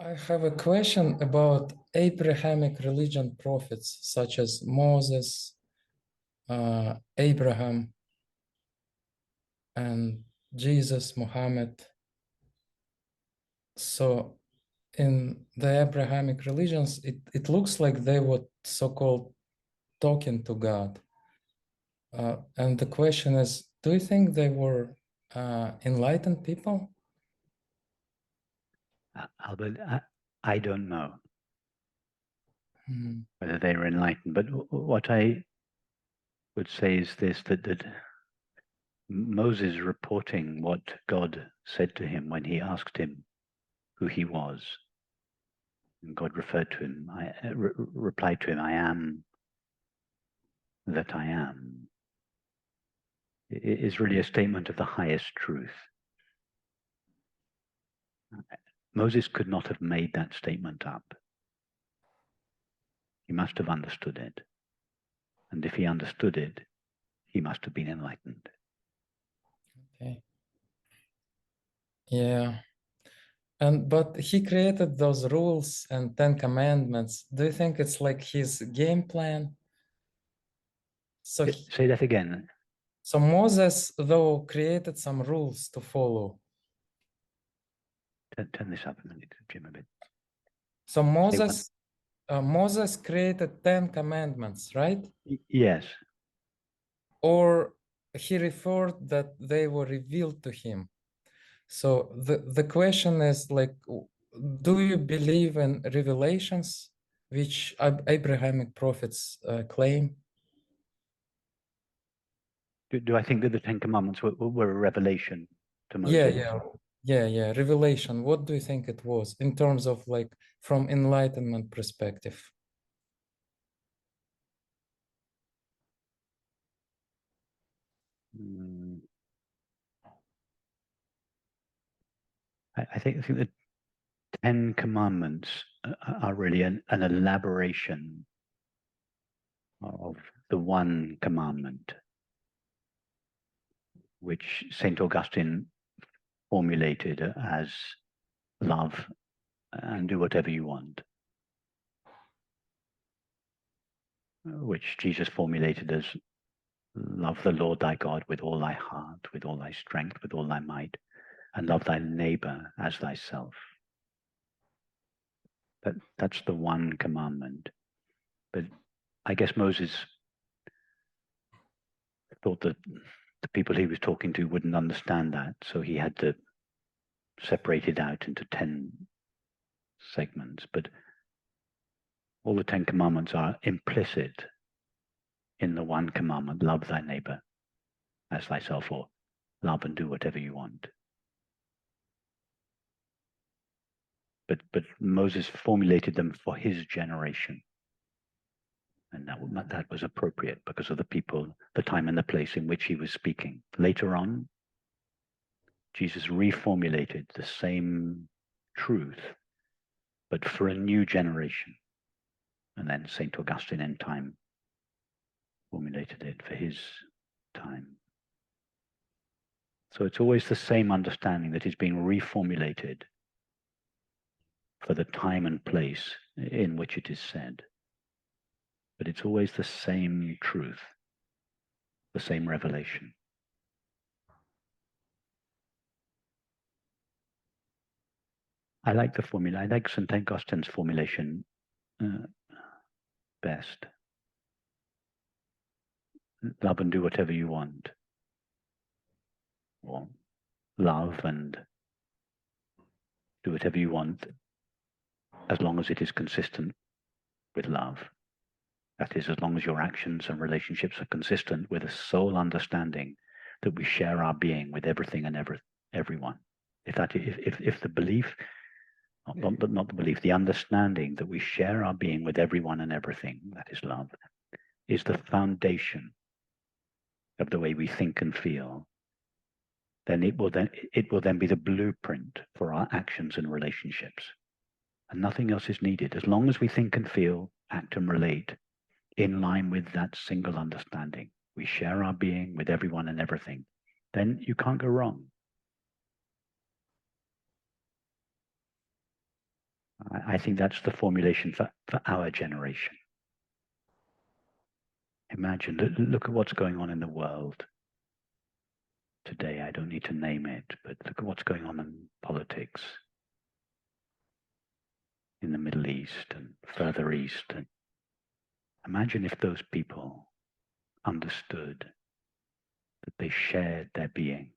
I have a question about Abrahamic religion prophets such as Moses, Abraham, and Jesus, Muhammad. So in the Abrahamic religions, it looks like they were so-called talking to God. And the question is, do you think they were enlightened people? Albert, I don't know Hmm. whether they were enlightened, but what I would say is this, that Moses reporting what God said to him when he asked him who he was, and God referred to him, replied to him, I am that I am, is really a statement of the highest truth. Moses could not have made that statement up. He must have understood it. And if he understood it, he must have been enlightened. Okay. Yeah. But he created those rules and 10 commandments. Do you think it's like his game plan? So Say that again. So Moses, though, created some rules to follow. Turn this up a minute, Jim, a bit. So Moses created 10 commandments, right? Yes. Or he referred that they were revealed to him. So the question is like, do you believe in revelations, which Abrahamic prophets claim? Do I think that the Ten Commandments were a revelation to Moses? Yeah. Revelation. What do you think it was in terms of like from enlightenment perspective? I think the Ten Commandments are really an elaboration of the one commandment, which St. Augustine formulated as love and do whatever you want, which Jesus formulated as love the Lord thy God with all thy heart, with all thy strength, with all thy might, and love thy neighbor as thyself. That's the one commandment. But I guess Moses thought that the people he was talking to wouldn't understand that, so he had to separate it out into 10 segments. But all the 10 commandments are implicit in the one commandment, love thy neighbor as thyself, or love and do whatever you want. But Moses formulated them for his generation. And that was appropriate because of the people, the time and the place in which he was speaking. Later on, Jesus reformulated the same truth, but for a new generation. And then St. Augustine in time formulated it for his time. So it's always the same understanding that is being reformulated for the time and place in which it is said. But it's always the same truth, the same revelation. I like the formula. I like St. Augustine's formulation best. Love and do whatever you want. Or love and do whatever you want as long as it is consistent with love. That is, as long as your actions and relationships are consistent with a sole understanding that we share our being with everything and everyone. If the belief, not the belief, the understanding that we share our being with everyone and everything, that is love, is the foundation of the way we think and feel, then it will then be the blueprint for our actions and relationships. And nothing else is needed. As long as we think and feel, act and relate in line with that single understanding, we share our being with everyone and everything, then you can't go wrong. I think that's the formulation for our generation. Imagine, look at what's going on in the world today. I don't need to name it, but look at what's going on in politics in the Middle East and further east. And imagine if those people understood that they shared their being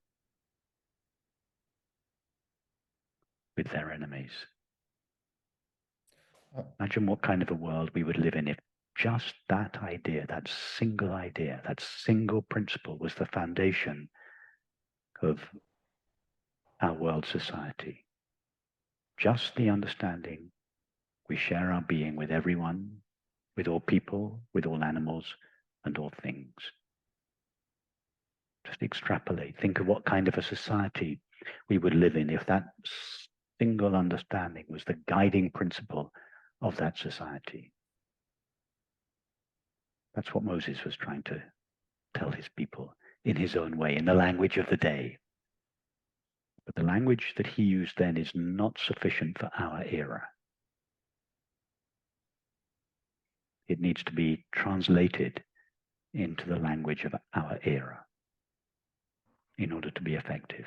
with their enemies. Imagine what kind of a world we would live in if just that idea, that single principle was the foundation of our world society. Just the understanding we share our being with everyone, with all people, with all animals, and all things. Just extrapolate. Think of what kind of a society we would live in if that single understanding was the guiding principle of that society. That's what Moses was trying to tell his people in his own way, in the language of the day. But the language that he used then is not sufficient for our era. It needs to be translated into the language of our era in order to be effective.